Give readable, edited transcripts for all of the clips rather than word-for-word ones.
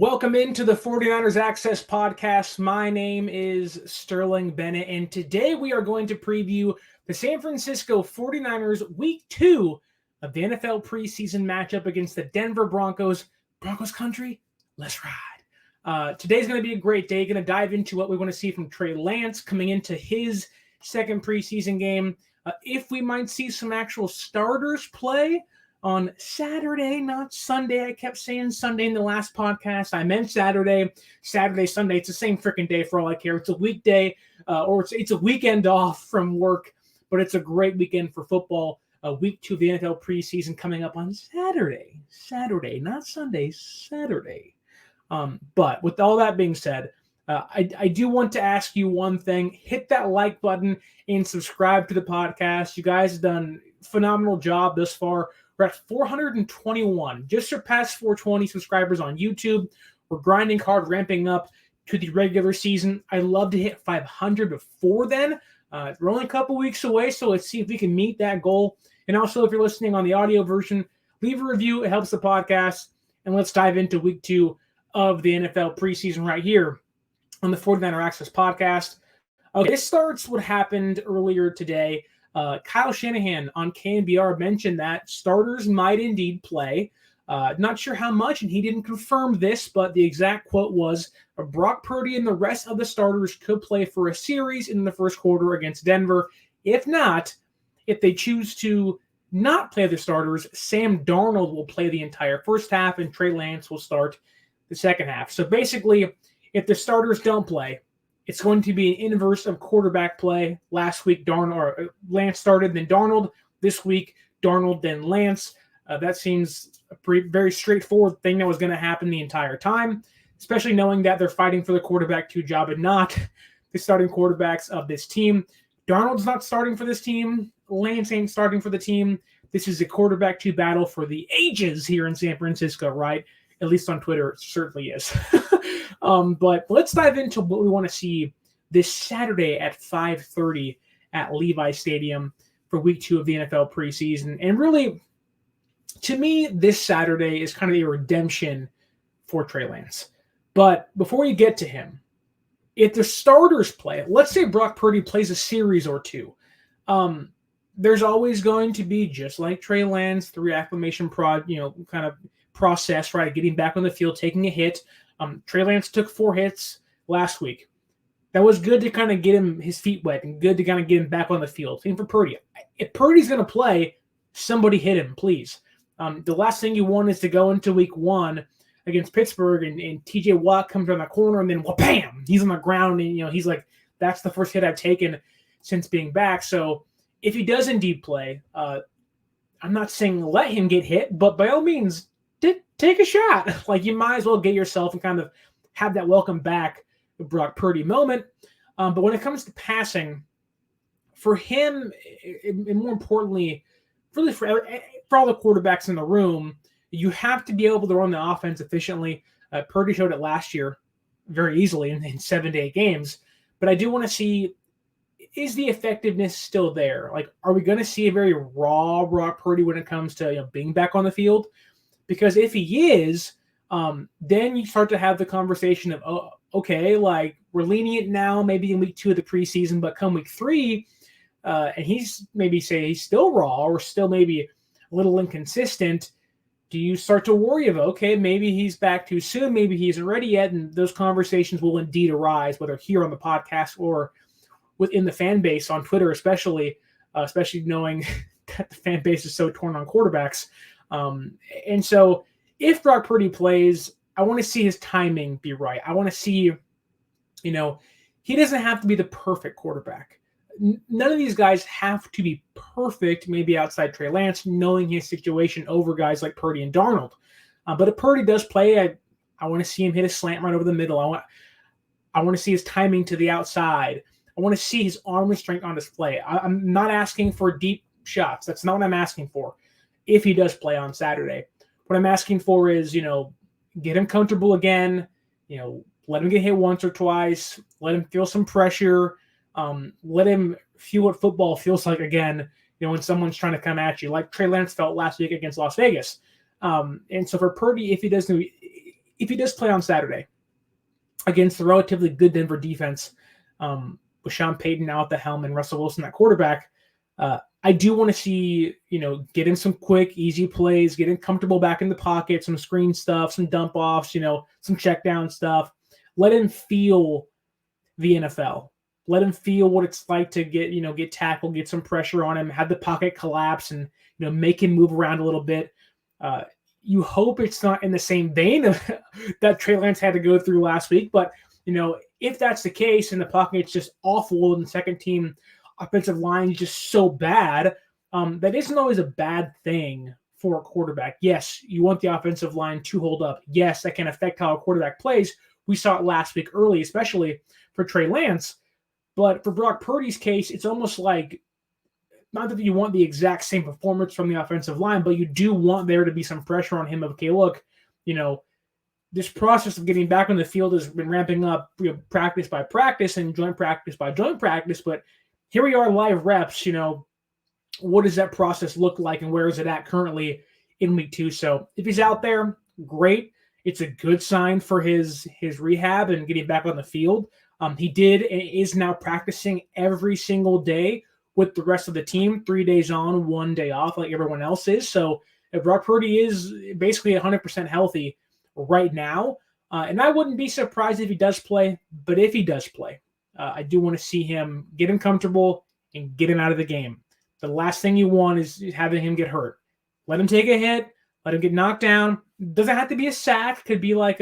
Welcome into the 49ers Access Podcast. My name is Sterling Bennett, and today we are going to preview the San Francisco 49ers Week 2 of the NFL preseason matchup against the Denver Broncos. Broncos country, let's ride. Today's going to be a great day. Going to dive into what we want to see from Trey Lance coming into his second preseason game. If we might see some actual starters play on Saturday, not Sunday. I kept saying Sunday in the last podcast. I meant Saturday. Saturday, Sunday. It's the same freaking day for all I care. It's a weekday, or it's a weekend off from work, but it's a great weekend for football. Week 2 of the NFL preseason coming up on Saturday. Saturday, not Sunday, Saturday. But with all that being said, I do want to ask you one thing. Hit that like button and subscribe to the podcast. You guys have done a phenomenal job thus far. We're at 421, just surpassed 420 subscribers on YouTube. We're grinding hard, ramping up to the regular season. I'd love to hit 500 before then. We're only a couple weeks away, so let's see if we can meet that goal. And also, if you're listening on the audio version, leave a review. It helps the podcast. And let's dive into Week 2 of the NFL preseason right here on the 49er Access Podcast. Okay, this starts what happened earlier today. Kyle Shanahan on KNBR mentioned that starters might indeed play. Not sure how much, and he didn't confirm this, but the exact quote was, Brock Purdy and the rest of the starters could play for a series in the first quarter against Denver. If not, if they choose to not play the starters, Sam Darnold will play the entire first half, and Trey Lance will start the second half. So basically, if the starters don't play, it's going to be an inverse of quarterback play. Last week, Lance started, then Darnold. This week, Darnold, then Lance. That seems a very straightforward thing that was going to happen the entire time, especially knowing that they're fighting for the quarterback 2 job and not the starting quarterbacks of this team. Darnold's not starting for this team. Lance ain't starting for the team. This is a quarterback 2 battle for the ages here in San Francisco, right? At least on Twitter, it certainly is. But let's dive into what we want to see this Saturday at 5:30 at Levi Stadium for Week 2 of the NFL preseason. And really, to me, this Saturday is kind of a redemption for Trey Lance. But before you get to him, if the starters play, let's say Brock Purdy plays a series or 2, there's always going to be, just like Trey Lance, the reacclimation kind of process, right? Getting back on the field, taking a hit. Trey Lance took 4 hits last week. That was good to kind of get him his feet wet and good to kind of get him back on the field. Same for Purdy. If Purdy's going to play, somebody hit him, please. The last thing you want is to go into Week 1 against Pittsburgh and T.J. Watt comes around the corner and then, bam, he's on the ground and, he's like, that's the first hit I've taken since being back. So if he does indeed play, I'm not saying let him get hit, but by all means, take a shot. Like, you might as well get yourself and kind of have that welcome back Brock Purdy moment. But when it comes to passing, for him, and more importantly, really for all the quarterbacks in the room, you have to be able to run the offense efficiently. Purdy showed it last year very easily in 7 to 8 games. But I do want to see, is the effectiveness still there? Like, are we going to see a very raw Brock Purdy when it comes to being back on the field? Because if he is, then you start to have the conversation of, oh, okay, like, we're lenient now, maybe in Week 2 of the preseason, but come Week 3, and he's still raw or still maybe a little inconsistent, do you start to worry of, okay, maybe he's back too soon, maybe he isn't ready yet, and those conversations will indeed arise, whether here on the podcast or within the fan base on Twitter, especially knowing that the fan base is so torn on quarterbacks. And so if Brock Purdy plays, I want to see his timing be right. I want to see, he doesn't have to be the perfect quarterback. None of these guys have to be perfect, maybe outside Trey Lance, knowing his situation over guys like Purdy and Darnold. But if Purdy does play, I want to see him hit a slant right over the middle. I want to see his timing to the outside. I want to see his arm strength on display. I'm not asking for deep shots. That's not what I'm asking for. If he does play on Saturday, what I'm asking for is, get him comfortable again, let him get hit once or twice, let him feel some pressure, let him feel what football feels like again, when someone's trying to come at you, like Trey Lance felt last week against Las Vegas. And so for Purdy, if he does if he does play on Saturday against the relatively good Denver defense, with Sean Payton now at the helm and Russell Wilson at quarterback, I do want to see, get in some quick, easy plays, get in comfortable back in the pocket, some screen stuff, some dump offs, some check down stuff. Let him feel the NFL. Let him feel what it's like to get tackled, get some pressure on him, have the pocket collapse, and make him move around a little bit. You hope it's not in the same vein of that Trey Lance had to go through last week, but if that's the case and the pocket's just awful and the second team offensive line is just so bad, that isn't always a bad thing for a quarterback. Yes, you want the offensive line to hold up. Yes, that can affect how a quarterback plays. We saw it last week early, especially for Trey Lance. But for Brock Purdy's case, it's almost like, not that you want the exact same performance from the offensive line, but you do want there to be some pressure on him of, okay, look, this process of getting back on the field has been ramping up practice by practice and joint practice by joint practice, but here we are live reps, what does that process look like and where is it at currently in week 2? So if he's out there, great. It's a good sign for his rehab and getting back on the field. He did and is now practicing every single day with the rest of the team, 3 days on, 1 day off, like everyone else is. So if Brock Purdy is basically 100% healthy right now, and I wouldn't be surprised if he does play, but if he does play, I do want to see him get him comfortable and get him out of the game. The last thing you want is having him get hurt. Let him take a hit, let him get knocked down. Doesn't have to be a sack. Could be like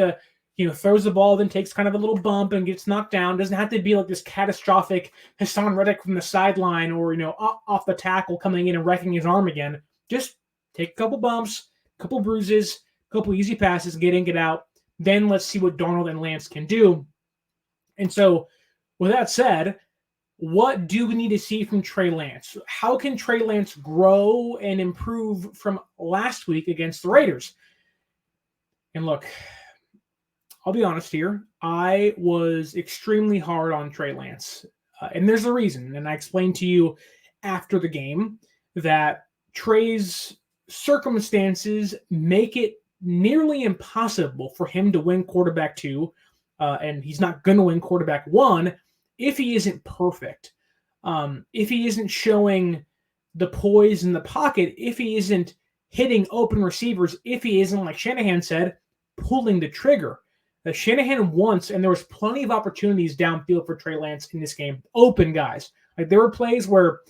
throws the ball, then takes kind of a little bump and gets knocked down. Doesn't have to be like this catastrophic Hassan Reddick from the sideline or, off the tackle coming in and wrecking his arm again. Just take a couple bumps, a couple bruises, a couple easy passes, get in, get out. Then let's see what Darnold and Lance can do. And so with that said, what do we need to see from Trey Lance? How can Trey Lance grow and improve from last week against the Raiders? And look, I'll be honest here. I was extremely hard on Trey Lance. And there's a reason. And I explained to you after the game that Trey's circumstances make it nearly impossible for him to win quarterback 2. And he's not going to win quarterback 1 if he isn't perfect. If he isn't showing the poise in the pocket, if he isn't hitting open receivers, if he isn't, like Shanahan said, pulling the trigger. Shanahan wants, and there was plenty of opportunities downfield for Trey Lance in this game. Open guys. Like there were plays where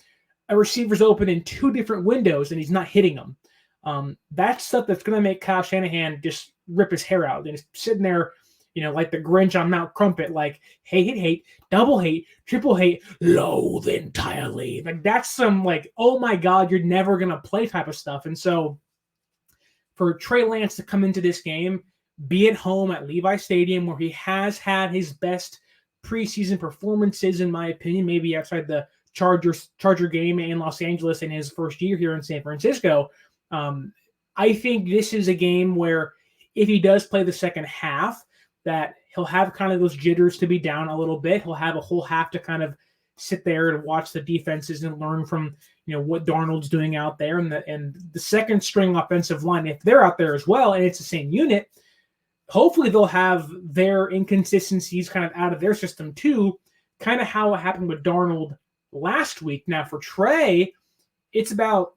a receiver's open in 2 different windows and he's not hitting them. That's stuff that's going to make Kyle Shanahan just rip his hair out. And he's sitting there, like the Grinch on Mount Crumpet, like hate, double hate, triple hate, loathe entirely. Like that's some like, oh my God, you're never going to play type of stuff. And so for Trey Lance to come into this game, be at home at Levi Stadium where he has had his best preseason performances, in my opinion, maybe outside the Charger game in Los Angeles in his first year here in San Francisco. I think this is a game where if he does play the second half, that he'll have kind of those jitters to be down a little bit. He'll have a whole half to kind of sit there and watch the defenses and learn from, what Darnold's doing out there and the second string offensive line, if they're out there as well, and it's the same unit, hopefully they'll have their inconsistencies kind of out of their system too, kind of how it happened with Darnold last week. Now for Trey, it's about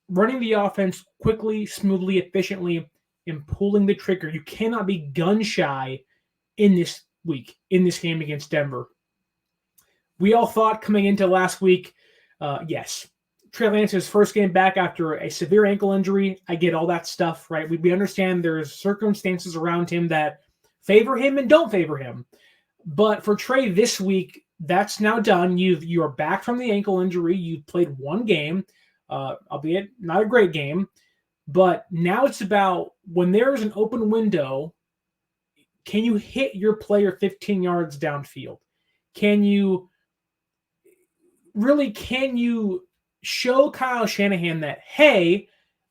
running the offense quickly, smoothly, efficiently, and pulling the trigger. You cannot be gun shy in this week, in this game against Denver. We all thought coming into last week, yes, Trey Lance's first game back after a severe ankle injury. I get all that stuff, right? We understand there's circumstances around him that favor him and don't favor him. But for Trey this week, that's now done. You are back from the ankle injury. You played 1 game, albeit not a great game. But now it's about when there is an open window, can you hit your player 15 yards downfield? Can you show Kyle Shanahan that, hey,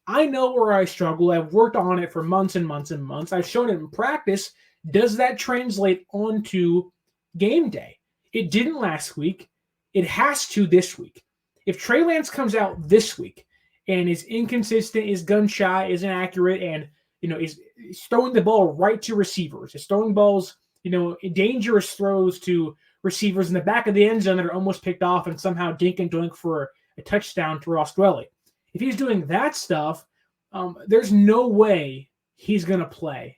I know where I struggle. I've worked on it for months and months and months. I've shown it in practice. Does that translate onto game day? It didn't last week. It has to this week. If Trey Lance comes out this week and is inconsistent, is gun shy, isn't accurate, and He's throwing the ball right to receivers. He's throwing balls, dangerous throws to receivers in the back of the end zone that are almost picked off and somehow dink and doink for a touchdown to Ross Dwelly. If he's doing that stuff, there's no way he's going to play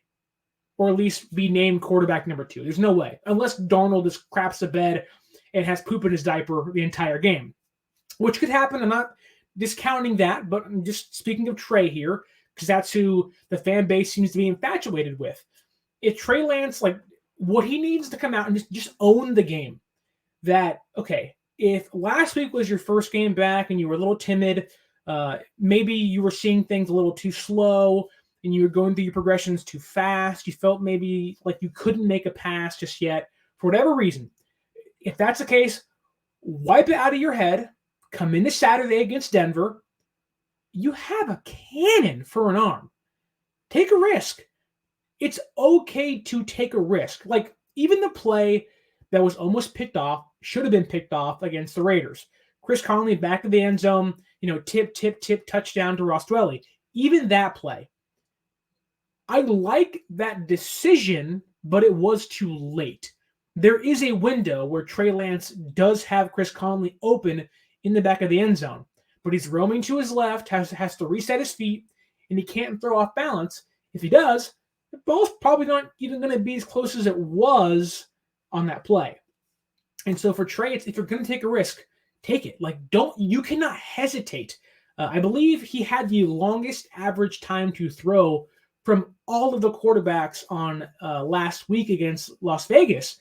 or at least be named quarterback number 2. There's no way, unless Darnold just craps the bed and has poop in his diaper the entire game, which could happen. I'm not discounting that, but I'm just speaking of Trey here because that's who the fan base seems to be infatuated with. If Trey Lance, what he needs to come out and just own the game. That, okay, if last week was your first game back and you were a little timid, maybe you were seeing things a little too slow and you were going through your progressions too fast, you felt maybe like you couldn't make a pass just yet, for whatever reason, if that's the case, wipe it out of your head, come into Saturday against Denver, you have a cannon for an arm. Take a risk. It's okay to take a risk. Even the play that was almost picked off should have been picked off against the Raiders. Chris Conley back to the end zone, tip, touchdown to Ross Dwelly. Even that play. I like that decision, but it was too late. There is a window where Trey Lance does have Chris Conley open in the back of the end zone, but he's roaming to his left, has to reset his feet, and he can't throw off balance. If he does, the ball's probably not even going to be as close as it was on that play. And so for Trey, if you're going to take a risk, take it. You cannot hesitate. I believe he had the longest average time to throw from all of the quarterbacks on last week against Las Vegas.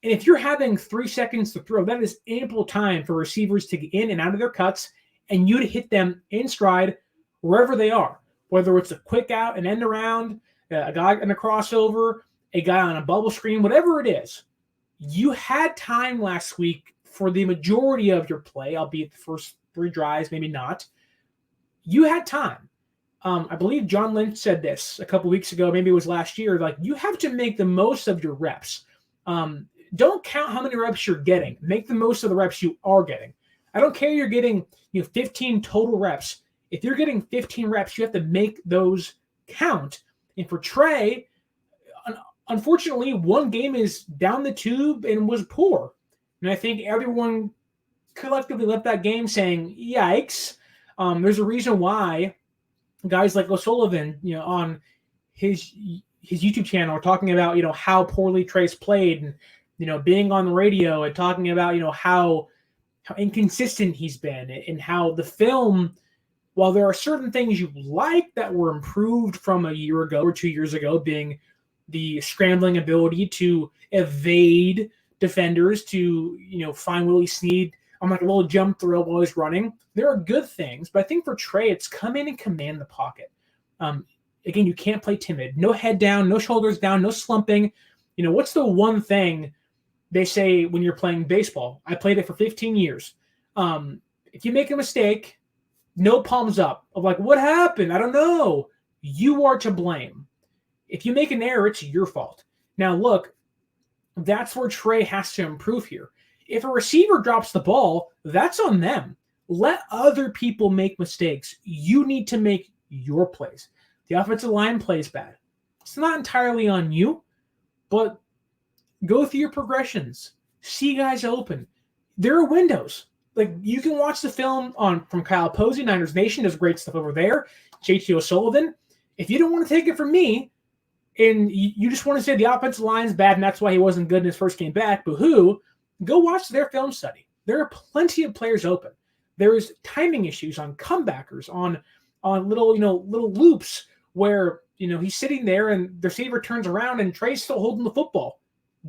And if you're having 3 seconds to throw, that is ample time for receivers to get in and out of their cuts and you to hit them in stride wherever they are, whether it's a quick out, an end around, a guy in a crossover, a guy on a bubble screen, whatever it is. You had time last week for the majority of your play, albeit the first 3 drives, maybe not. You had time. I believe John Lynch said this a couple weeks ago, maybe it was last year, you have to make the most of your reps. Don't count how many reps you're getting. Make the most of the reps you are getting. I don't care you're getting 15 total reps. If you're getting 15 reps, you have to make those count. And for Trey, unfortunately, one game is down the tube and was poor. And I think everyone collectively left that game saying, yikes. There's a reason why guys like O'Sullivan, on his YouTube channel are talking about, how poorly Trey's played and, being on the radio and talking about, how inconsistent he's been and how the film, while there are certain things you like that were improved from a year ago or 2 years ago, being the scrambling ability to evade defenders, to, find Willie Snead on a little jump throw while he's running. There are good things, but I think for Trey, it's come in and command the pocket. Again, you can't play timid. No head down, no shoulders down, no slumping. What's the one thing they say when you're playing baseball? I played it for 15 years. If you make a mistake, no palms up of what happened? I don't know. You are to blame. If you make an error, it's your fault. Now, look, that's where Trey has to improve here. If a receiver drops the ball, that's on them. Let other people make mistakes. You need to make your plays. The offensive line plays bad. It's not entirely on you, but go through your progressions. See guys open. There are windows. You can watch the film from Kyle Posey, Niners Nation, does great stuff over there. JT O'Sullivan. If you don't want to take it from me, and you just want to say the offensive line's bad and that's why he wasn't good in his first game back, boo-hoo, go watch their film study. There are plenty of players open. There's timing issues on comebackers, on little loops where, he's sitting there and the receiver turns around and Trey's still holding the football.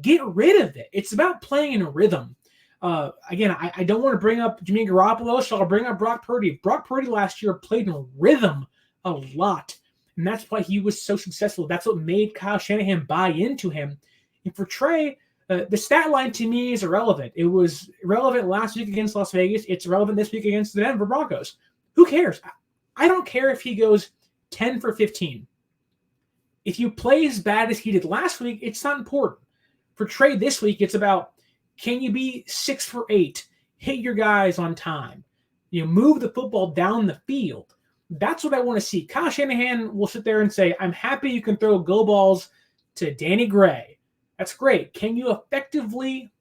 Get rid of it. It's about playing in a rhythm. Again, I don't want to bring up Jimmy Garoppolo, so I'll bring up Brock Purdy. Brock Purdy last year played in a rhythm a lot, and that's why he was so successful. That's what made Kyle Shanahan buy into him. And for Trey, the stat line to me is irrelevant. It was irrelevant last week against Las Vegas. It's relevant this week against the Denver Broncos. Who cares? I don't care if he goes 10 for 15. If you play as bad as he did last week, it's not important. For Trey this week, it's about, can you be 6 for 8, hit your guys on time, move the football down the field. That's what I want to see. Kyle Shanahan will sit there and say, I'm happy you can throw go balls to Danny Gray. That's great. Can you effectively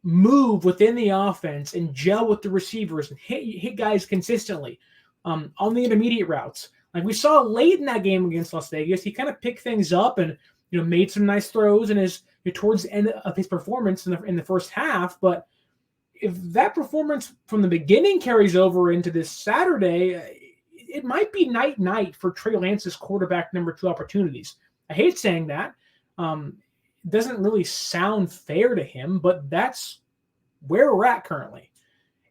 move within the offense and gel with the receivers and hit guys consistently on the intermediate routes? Like we saw late in that game against Las Vegas, he kind of picked things up and made some nice throws and towards the end of his performance in the first half. But if that performance from the beginning carries over into this Saturday, it might be night for Trey Lance's quarterback number 2 opportunities. I hate saying that. It doesn't really sound fair to him, but that's where we're at currently.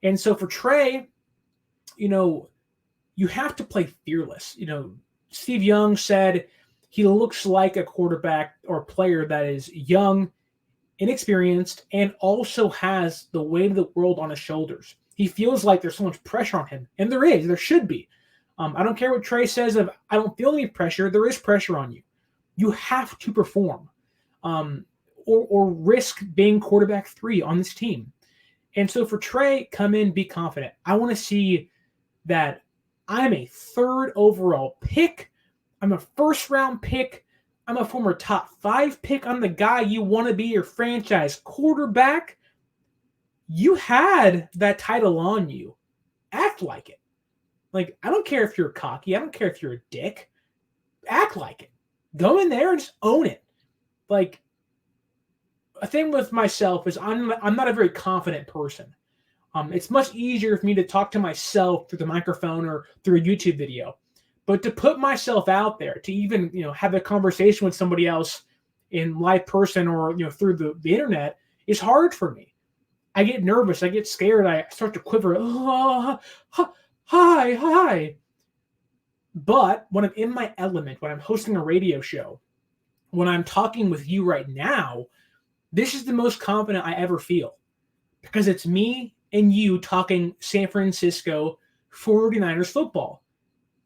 And so for Trey, you have to play fearless. Steve Young said he looks like a quarterback or player that is young, inexperienced, and also has the weight of the world on his shoulders. He feels like there's so much pressure on him, and there should be. I don't care what Trey says of, I don't feel any pressure. There is pressure on you. You have to perform or risk being quarterback 3 on this team. And so for Trey, come in, be confident. I want to see that I'm a 3rd overall pick. I'm a 1st-round pick. I'm a former top 5 pick. I'm the guy you want to be your franchise quarterback. You had that title on you. Act like it. Like, I don't care if you're cocky. I don't care if you're a dick. Act like it. Go in there and just own it. Like, a thing with myself is I'm not a very confident person. It's much easier for me to talk to myself through the microphone or through a YouTube video. But to put myself out there, to even have a conversation with somebody else in live person or through the internet is hard for me. I get nervous. I get scared. I start to quiver. Oh, hi. But when I'm in my element, when I'm hosting a radio show, when I'm talking with you right now, this is the most confident I ever feel because it's me and you talking San Francisco 49ers football.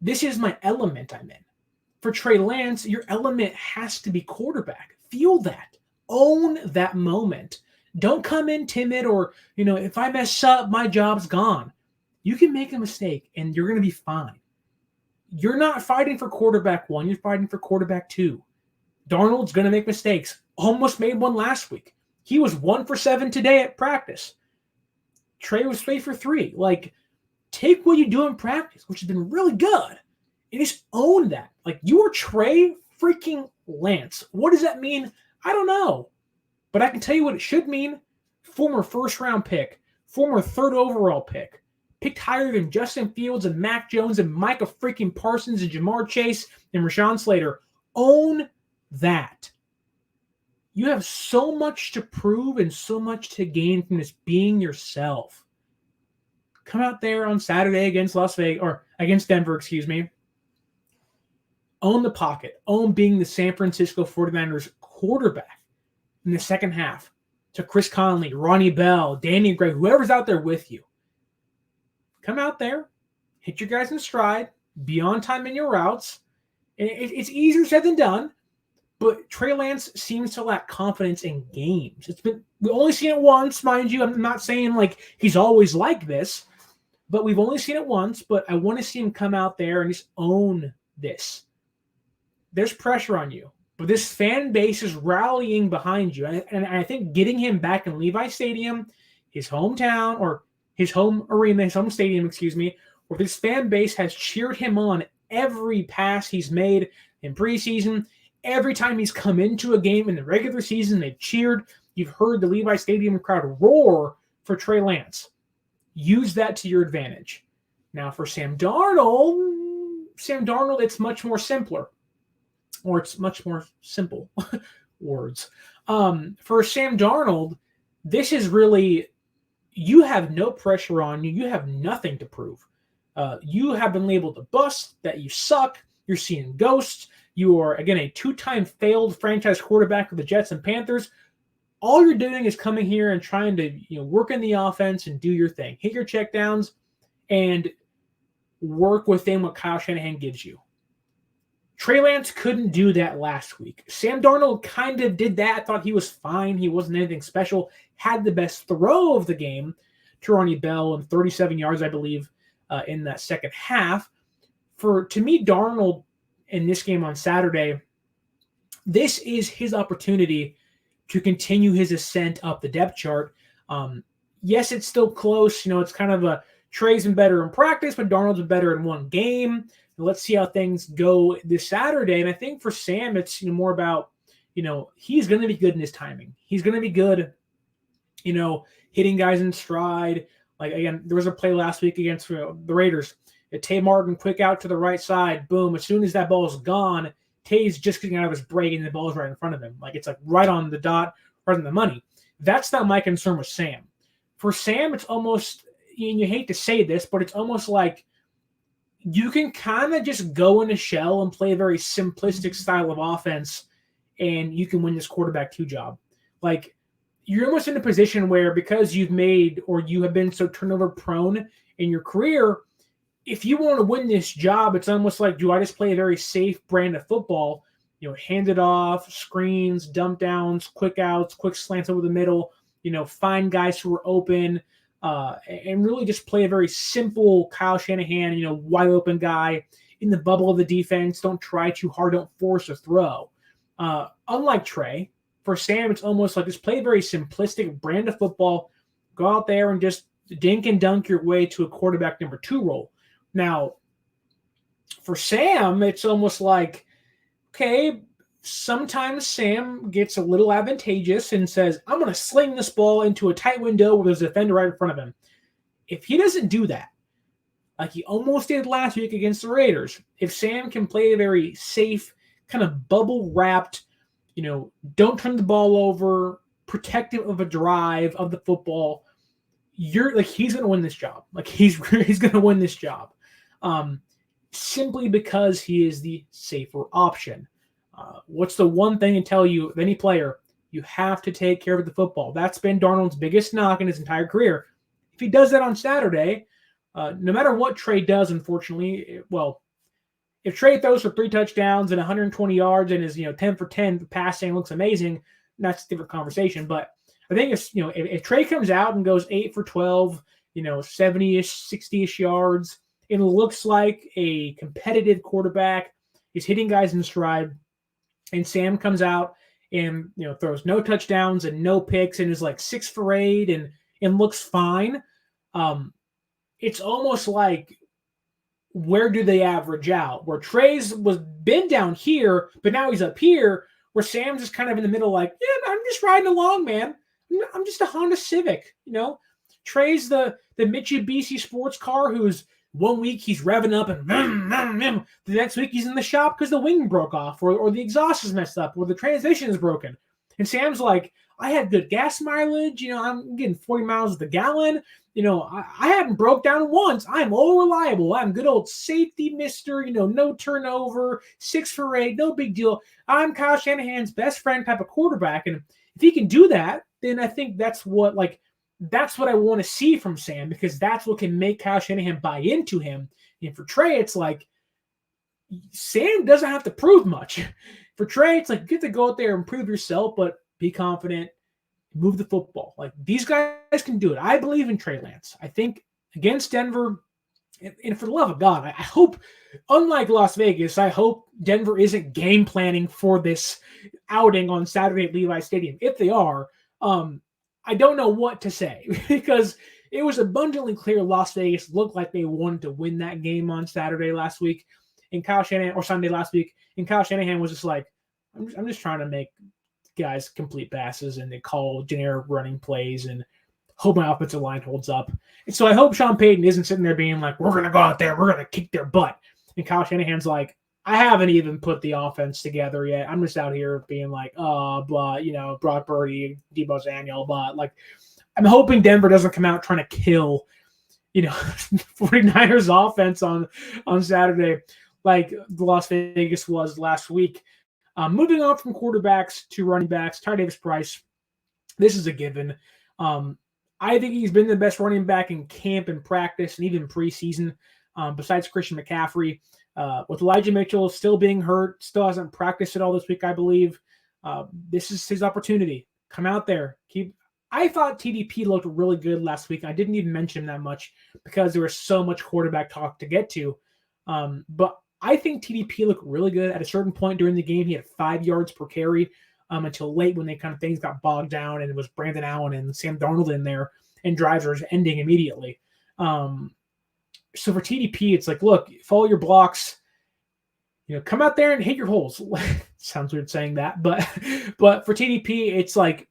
This is my element I'm in. For Trey Lance, your element has to be quarterback. Feel that. Own that moment. Don't come in timid or, if I mess up, my job's gone. You can make a mistake and you're going to be fine. You're not fighting for quarterback 1. You're fighting for quarterback 2. Darnold's going to make mistakes. Almost made one last week. He was 1 for 7 today at practice. Trey was 3 for 3. Like, take what you do in practice, which has been really good, and just own that. Like, you are Trey freaking Lance. What does that mean? I don't know. But I can tell you what it should mean. Former 1st-round pick. Former 3rd overall pick. Picked higher than Justin Fields and Mac Jones and Micah freaking Parsons and Jamar Chase and Rashawn Slater. Own that. You have so much to prove and so much to gain from this being yourself. Come out there on Saturday against against Denver, Own the pocket. Own being the San Francisco 49ers quarterback in the second half to Chris Conley, Ronnie Bell, Danny Gray, whoever's out there with you. Come out there, hit your guys in stride, be on time in your routes. It's easier said than done. But Trey Lance seems to lack confidence in games. We've only seen it once, mind you. I'm not saying like he's always like this, but we've only seen it once. But I want to see him come out there and just own this. There's pressure on you, but this fan base is rallying behind you. And I think getting him back in Levi Stadium, his hometown or his home arena, his home stadium, where this fan base has cheered him on every pass he's made in preseason. Every time he's come into a game in the regular season, they've cheered. You've heard the Levi Stadium crowd roar for Trey Lance. Use that to your advantage. Now for Sam Darnold, it's much more simpler. Or it's much more simple words. For Sam Darnold, this is really, you have no pressure on you. You have nothing to prove. You have been labeled a bust, that you suck. You're seeing ghosts. You are, again, a 2-time failed franchise quarterback of the Jets and Panthers. All you're doing is coming here and trying to work in the offense and do your thing. Hit your checkdowns and work within what Kyle Shanahan gives you. Trey Lance couldn't do that last week. Sam Darnold kind of did that. I thought he was fine. He wasn't anything special. Had the best throw of the game to Ronnie Bell and 37 yards, I believe, in that second half. to me, Darnold in this game on Saturday, this is his opportunity to continue his ascent up the depth chart. Yes, it's still close. It's kind of Trey's been better in practice, but Darnold's been better in one game. Let's see how things go this Saturday. And I think for Sam, it's more about, he's going to be good in his timing. He's going to be good, hitting guys in stride. Like, again, there was a play last week against the Raiders. Tay Martin, quick out to the right side. Boom. As soon as that ball is gone, Tay's just getting out of his break and the ball's right in front of him. Like, it's like right on the dot, right on the money. That's not my concern with Sam. For Sam, it's almost, and you hate to say this, but it's almost like you can kind of just go in a shell and play a very simplistic style of offense, and you can win this quarterback 2 job. Like, you're almost in a position where, because you've made or you have been so turnover prone in your career, if you want to win this job, it's almost like, do I just play a very safe brand of football? Hand it off, screens, dump downs, quick outs, quick slants over the middle, find guys who are open, and really just play a very simple Kyle Shanahan, wide open guy in the bubble of the defense. Don't try too hard. Don't force a throw. Unlike Trey, for Sam, it's almost like just play a very simplistic brand of football. Go out there and just dink and dunk your way to a quarterback number 2 role. Now, for Sam, it's almost like, okay, sometimes Sam gets a little advantageous and says, I'm going to sling this ball into a tight window where there's a defender right in front of him. If he doesn't do that, like he almost did last week against the Raiders, if Sam can play a very safe, kind of bubble-wrapped, don't turn the ball over, protective of a drive of the football, he's going to win this job. Like, he's going to win this job. Simply because he is the safer option. What's the one thing to tell you of any player? You have to take care of the football. That's been Darnold's biggest knock in his entire career. If he does that on Saturday, no matter what Trey does, unfortunately, if Trey throws for 3 touchdowns and 120 yards and is 10 for 10 passing, looks amazing, that's a different conversation. But I think if Trey comes out and goes 8 for 12, 70-ish, 60-ish yards, it looks like a competitive quarterback. He's hitting guys in stride, and Sam comes out and throws no touchdowns and no picks and is like 6 for 8 and looks fine. It's almost like, where do they average out? Where Trey's was been down here, but now he's up here, where Sam's just kind of in the middle, like, yeah, I'm just riding along, man. I'm just a Honda Civic, Trey's the Mitsubishi sports car who's, one week he's revving up and the next week he's in the shop because the wing broke off or the exhaust is messed up or the transmission is broken. And Sam's like, I had good gas mileage. I'm getting 40 miles a gallon. I haven't broke down once. I'm all reliable. I'm good old safety mister, no turnover, 6 for 8, no big deal. I'm Kyle Shanahan's best friend type of quarterback. And if he can do that, then I think that's what I want to see from Sam, because that's what can make Kyle Shanahan buy into him. And for Trey, it's like Sam doesn't have to prove much. For Trey, it's like you get to go out there and prove yourself, but be confident, move the football. Like, these guys can do it. I believe in Trey Lance. I think against Denver, and for the love of God, I hope, unlike Las Vegas, I hope Denver isn't game planning for this outing on Saturday at Levi Stadium. If they are, I don't know what to say, because it was abundantly clear Las Vegas looked like they wanted to win that game on Saturday last week, and Kyle Shanahan, or Sunday last week, and Kyle Shanahan was just like, I'm just trying to make guys complete passes and they call generic running plays and hope my offensive line holds up. And so I hope Sean Payton isn't sitting there being like, we're going to go out there, we're going to kick their butt. And Kyle Shanahan's like, I haven't even put the offense together yet. I'm just out here being like, but, Brock Purdy, Deebo Samuel, but like, I'm hoping Denver doesn't come out trying to kill, 49ers offense on Saturday, like the Las Vegas was last week. Moving on from quarterbacks to running backs, Ty Davis-Price, this is a given. I think he's been the best running back in camp and practice and even preseason, besides Christian McCaffrey. With Elijah Mitchell still being hurt, still hasn't practiced at all this week, I believe. This is his opportunity. Come out there. I thought TDP looked really good last week. I didn't even mention him that much because there was so much quarterback talk to get to. But I think TDP looked really good. At a certain point during the game, he had 5 yards per carry until late when things got bogged down, and it was Brandon Allen and Sam Darnold in there, and drives were ending immediately. So for TDP, it's like, look, follow your blocks. Come out there and hit your holes. Sounds weird saying that, but for TDP, it's like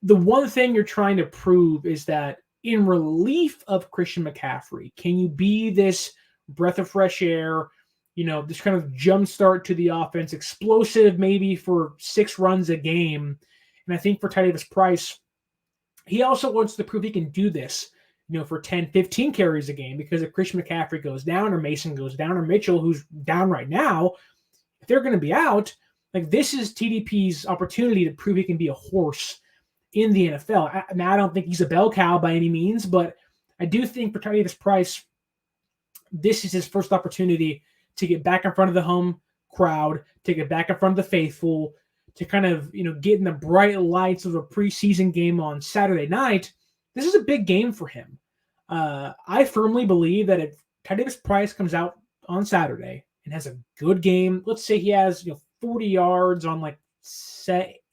the one thing you're trying to prove is that in relief of Christian McCaffrey, can you be this breath of fresh air, this kind of jump start to the offense, explosive maybe for 6 runs a game. And I think for Ty Davis Price, he also wants to prove he can do this, for 10, 15 carries a game, because if Christian McCaffrey goes down or Mason goes down or Mitchell, who's down right now, if they're going to be out, like this is TDP's opportunity to prove he can be a horse in the NFL. I don't think he's a bell cow by any means, but I do think for Ty Davis Price, this is his first opportunity to get back in front of the home crowd, to get back in front of the faithful, to kind of, get in the bright lights of a preseason game on Saturday night. This is a big game for him. I firmly believe that if Ty Davis Price comes out on Saturday and has a good game, let's say he has 40 yards on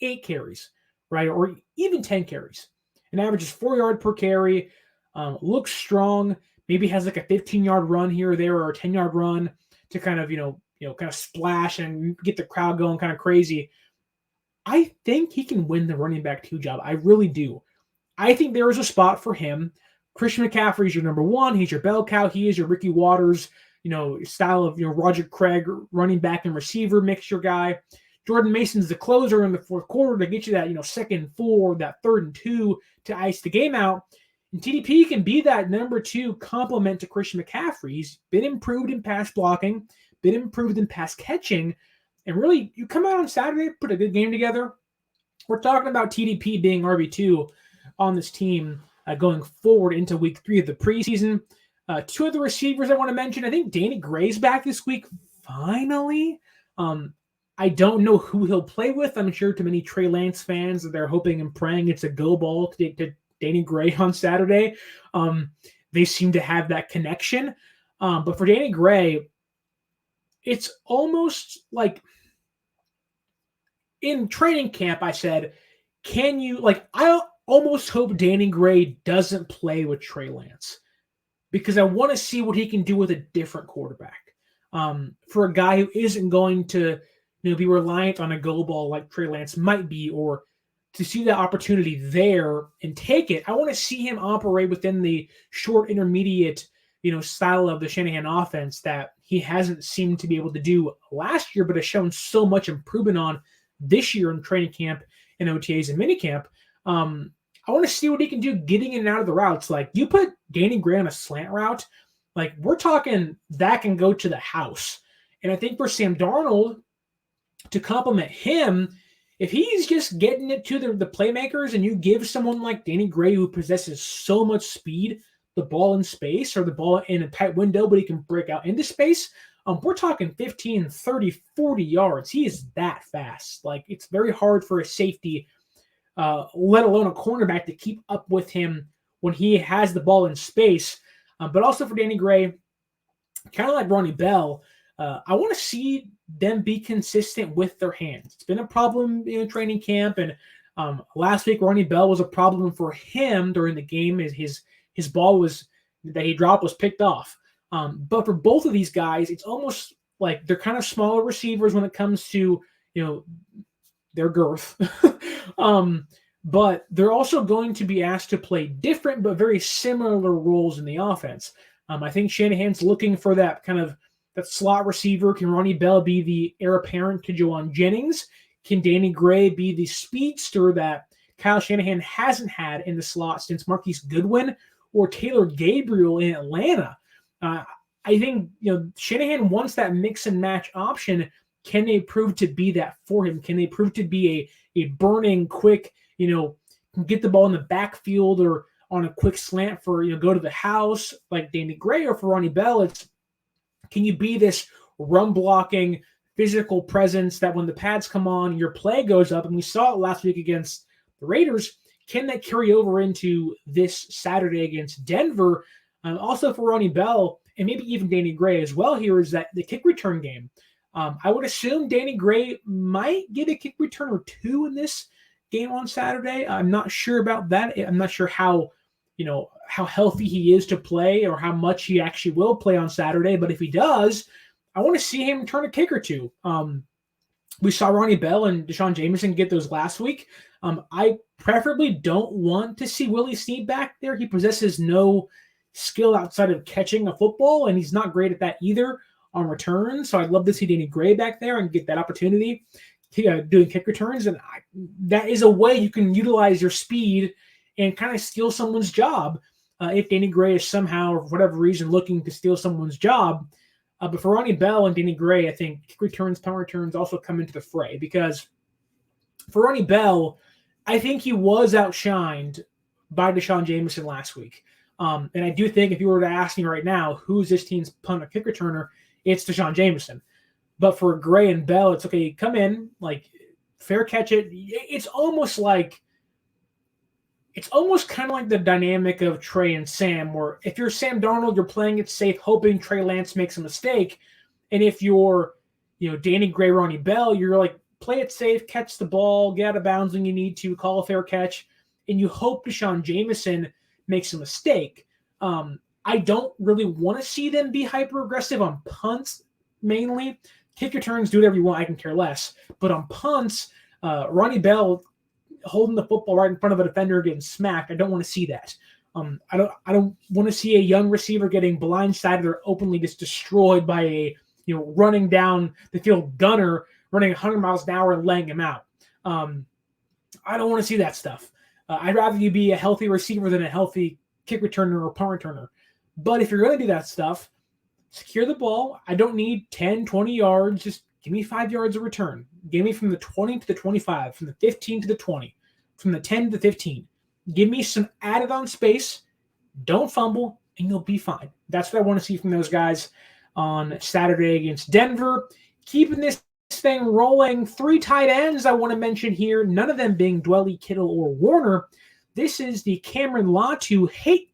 8 carries, right? Or even 10 carries, and averages 4 yards per carry, looks strong, maybe has a 15-yard run here or there, or a 10-yard run to kind of, kind of splash and get the crowd going kind of crazy. I think he can win the running back 2 job. I really do. I think there is a spot for him. Christian McCaffrey is your number 1. He's your bell cow. He is your Ricky Waters, style of, Roger Craig running back and receiver mixture guy. Jordan Mason's the closer in the fourth quarter to get you that, 2nd and 4, that 3rd and 2 to ice the game out. And TDP can be that number 2 complement to Christian McCaffrey. He's been improved in pass blocking, been improved in pass catching, and really, you come out on Saturday, put a good game together. We're talking about TDP being RB2 on this team going forward into week 3 of the preseason. 2 of the receivers I want to mention, I think Danny Gray's back this week, finally. I don't know who he'll play with. I'm sure to many Trey Lance fans that they're hoping and praying it's a go ball to Danny Gray on Saturday. They seem to have that connection. But for Danny Gray, it's almost like in training camp, I said, I almost hope Danny Gray doesn't play with Trey Lance, because I want to see what he can do with a different quarterback. For a guy who isn't going to be reliant on a go ball like Trey Lance might be, or to see that opportunity there and take it. I want to see him operate within the short intermediate, style of the Shanahan offense that he hasn't seemed to be able to do last year, but has shown so much improvement on this year in training camp and OTAs and minicamp. I want to see what he can do getting in and out of the routes. Like, you put Danny Gray on a slant route, like, we're talking that can go to the house. And I think for Sam Darnold to complement him, if he's just getting it to the playmakers, and you give someone like Danny Gray, who possesses so much speed, the ball in space or the ball in a tight window, but he can break out into space, we're talking 15, 30, 40 yards. He is that fast. Like, it's very hard for a safety, let alone a cornerback, to keep up with him when he has the ball in space. But also for Danny Gray, kind of like Ronnie Bell, I want to see them be consistent with their hands. It's been a problem in training camp, and last week Ronnie Bell was a problem for him during the game. His ball that he dropped was picked off. But for both of these guys, it's almost like they're kind of smaller receivers when it comes to their girth. But they're also going to be asked to play different but very similar roles in the offense. I think Shanahan's looking for that kind of that slot receiver. Can Ronnie Bell be the heir apparent to Juwan Jennings? Can Danny Gray be the speedster that Kyle Shanahan hasn't had in the slot since Marquise Goodwin or Taylor Gabriel in Atlanta? I think Shanahan wants that mix and match option. Can they prove to be that for him? Can they prove to be a burning, quick, can get the ball in the backfield or on a quick slant for, go to the house like Danny Gray? Or for Ronnie Bell, can you be this run blocking, physical presence that when the pads come on, your play goes up? And we saw it last week against the Raiders. Can that carry over into this Saturday against Denver? Also for Ronnie Bell, and maybe even Danny Gray as well here, is that the kick return game. I would assume Danny Gray might get a kick return or two in this game on Saturday. I'm not sure about that. I'm not sure how healthy he is to play or how much he actually will play on Saturday. But if he does, I want to see him turn a kick or two. We saw Ronnie Bell and Deshaun Jameson get those last week. I preferably don't want to see Willie Snead back there. He possesses no skill outside of catching a football, and he's not great at that either on returns. So I'd love to see Danny Gray back there and get that opportunity doing kick returns. And that is a way you can utilize your speed and kind of steal someone's job if Danny Gray is somehow, for whatever reason, looking to steal someone's job. But for Ronnie Bell and Danny Gray, I think kick returns, punt returns also come into the fray, because for Ronnie Bell, I think he was outshined by Deshaun Jameson last week. And I do think if you were to ask me right now, who's this team's punt or kick returner, it's Deshaun Jameson. But for Gray and Bell, it's okay, come in, like, fair catch it. It's almost kind of like the dynamic of Trey and Sam, where if you're Sam Darnold, you're playing it safe, hoping Trey Lance makes a mistake. And if you're, Danny Gray, Ronnie Bell, you're like, play it safe, catch the ball, get out of bounds when you need to, call a fair catch, and you hope Deshaun Jameson makes a mistake. I don't really want to see them be hyper-aggressive on punts, mainly. Kick returns, do whatever you want, I can care less. But on punts, Ronnie Bell holding the football right in front of a defender getting smacked, I don't want to see that. I don't want to see a young receiver getting blindsided or openly just destroyed by a running down the field gunner running 100 miles an hour and laying him out. I don't want to see that stuff. I'd rather you be a healthy receiver than a healthy kick returner or punt returner. But if you're going to do that stuff, secure the ball. I don't need 10, 20 yards. Just give me 5 yards of return. Give me from the 20 to the 25, from the 15 to the 20, from the 10 to the 15. Give me some added on space. Don't fumble, and you'll be fine. That's what I want to see from those guys on Saturday against Denver. Keeping this thing rolling. 3 tight ends I want to mention here, none of them being Dwelly, Kittle, or Warner. This is the Cameron Latu hate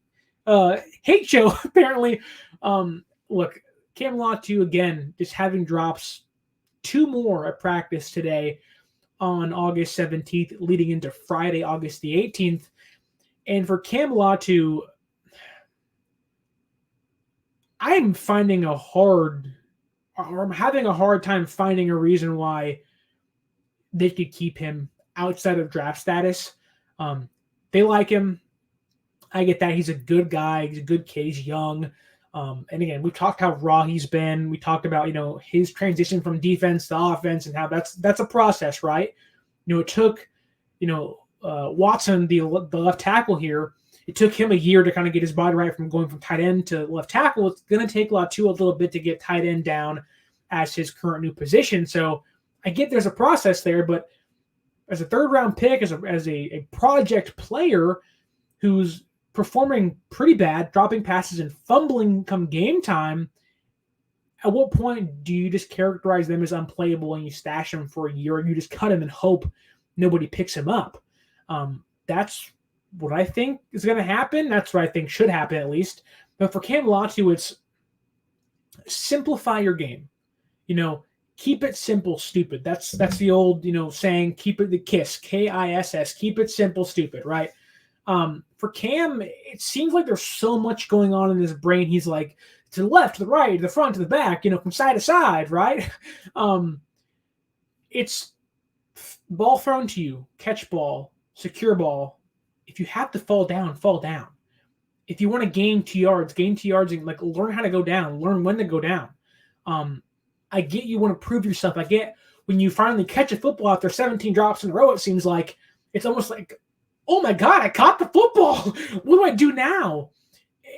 show, apparently. Look, Cam Latu, again, just having drops, 2 more at practice today on August 17th, leading into Friday, August the 18th. And for Cam Latu, I'm having a hard time finding a reason why they could keep him outside of draft status. They like him. I get that. He's a good guy. He's a good kid. He's young. And again, we talked how raw he's been. We talked about, his transition from defense to offense and how that's a process, right? It took, Watson, the left tackle here, it took him a year to kind of get his body right from going from tight end to left tackle. It's going to take Latu a little bit to get tight end down as his current new position. So I get there's a process there, but as a 3rd-round pick, as a project player who's performing pretty bad, dropping passes and fumbling come game time, at what point do you just characterize them as unplayable and you stash them for a year, or you just cut him and hope nobody picks him up? That's what I think is going to happen. That's what I think should happen, at least. But for Cam Latu, it's simplify your game. Keep it simple, stupid. That's the old, saying, keep it the KISS, KISS, keep it simple, stupid, right? For Cam, it seems like there's so much going on in his brain. He's like, to the left, to the right, to the front, to the back, from side to side, right? It's ball thrown to you, catch ball, secure ball. If you have to fall down, fall down. If you want to gain 2 yards, and learn how to go down, learn when to go down. I get you want to prove yourself. I get when you finally catch a football after 17 drops in a row, it seems like it's almost like, oh my God, I caught the football. What do I do now?